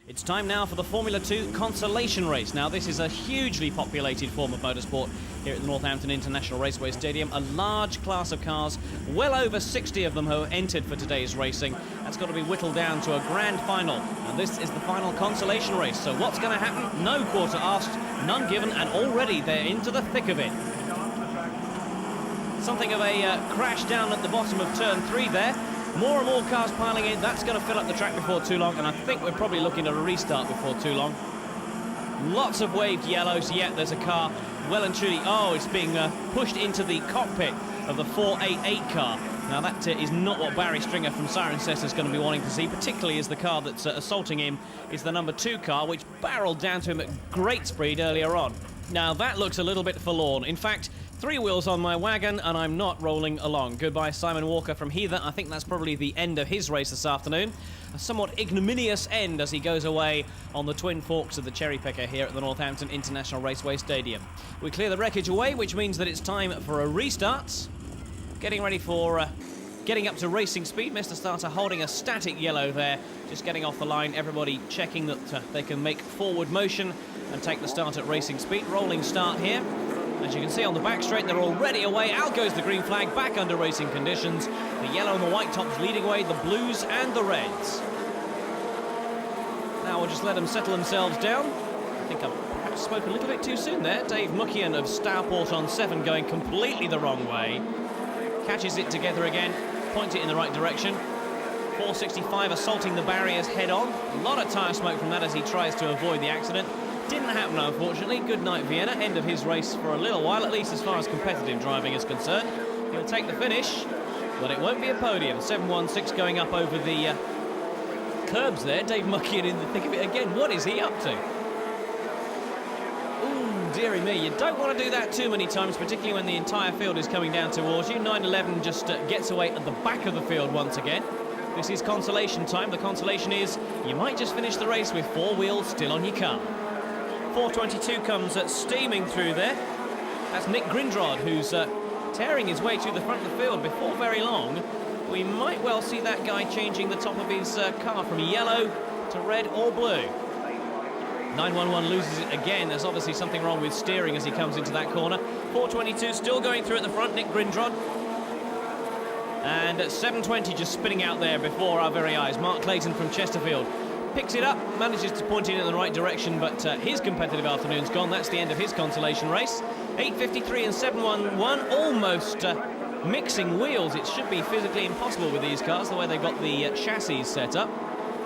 It's time now for the Formula 2 Consolation Race. Now, this is a hugely populated form of motorsport here at the Northampton International Raceway Stadium. A large class of cars, well over 60 of them who entered for today's racing. That's got to be whittled down to a grand final. And this is the final consolation race. So what's going to happen? No quarter asked, none given, and already they're into the thick of it. Something of a crash down at the bottom of turn 3 there. More and more cars piling in. That's going to fill up the track before too long, and I think we're probably looking at a restart before too long. Lots of waved yellows. Yet there's a car well and truly, it's being pushed into the cockpit of the 488 car. Now that is not what Barry Stringer from Cirencester is going to be wanting to see, particularly as the car that's assaulting him is the number 2 car, which barreled down to him at great speed earlier on. Now that looks a little bit forlorn. In fact, 3 wheels on my wagon and I'm not rolling along. Goodbye Simon Walker from Heather. I think that's probably the end of his race this afternoon. A somewhat ignominious end as he goes away on the twin forks of the Cherry Picker here at the Northampton International Raceway Stadium. We clear the wreckage away, which means that it's time for a restart. Getting ready for getting up to racing speed. Mr. Starter holding a static yellow there, just getting off the line. Everybody checking that they can make forward motion and take the start at racing speed. Rolling start here. As you can see on the back straight, they're already away. Out goes the green flag, back under racing conditions. The yellow and the white tops leading away, the blues and the reds. Now we'll just let them settle themselves down. I think I perhaps spoke a little bit too soon there. Dave Muckian of Stourport on 7 going completely the wrong way. Catches it together again, points it in the right direction. 465 assaulting the barriers head on. A lot of tyre smoke from that as he tries to avoid the accident. Didn't happen, unfortunately. Good night, Vienna. End of his race for a little while, at least as far as competitive driving is concerned. He'll take the finish, but it won't be a podium. 716 going up over the curbs there. Dave Muckian in the thick of it again. What is he up to? Ooh, dearie me. You don't want to do that too many times, particularly when the entire field is coming down towards you. 911 just gets away at the back of the field once again. This is consolation time. The consolation is you might just finish the race with 4 wheels still on your car. 422 comes steaming through there. That's Nick Grindrod, who's tearing his way through the front of the field before very long. We might well see that guy changing the top of his car from yellow to red or blue. 911 loses it again. There's obviously something wrong with steering as he comes into that corner. 422 still going through at the front, Nick Grindrod. And 720 just spinning out there before our very eyes. Mark Clayton from Chesterfield picks it up, manages to point it in the right direction, but his competitive afternoon's gone. That's the end of his consolation race. 853 and 711 almost mixing wheels. It should be physically impossible with these cars, the way they've got the chassis set up.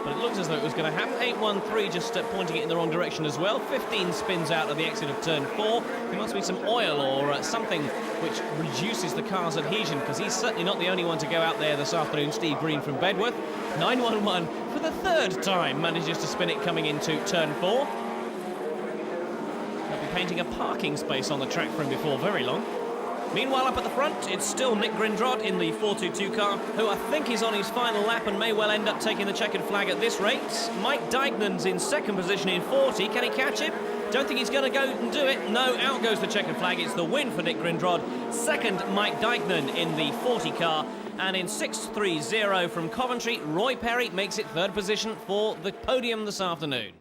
But it looks as though it was going to happen. 813 just pointing it in the wrong direction as well. 15 spins out of the exit of turn 4. There must be some oil or something which reduces the car's adhesion, because he's certainly not the only one to go out there this afternoon. Steve Green from Bedworth. 911 for the 3rd time manages to spin it coming into turn 4. They'll be painting a parking space on the track for him before very long. Meanwhile, up at the front, it's still Nick Grindrod in the 422 car, who I think is on his final lap and may well end up taking the checkered flag at this rate. Mike Dygnan's in 2nd position in 40. Can he catch him? Don't think he's going to go and do it. No, out goes the checkered flag. It's the win for Nick Grindrod. 2nd, Mike Dygnan in the 40 car. And in 630 from Coventry, Roy Perry makes it 3rd position for the podium this afternoon.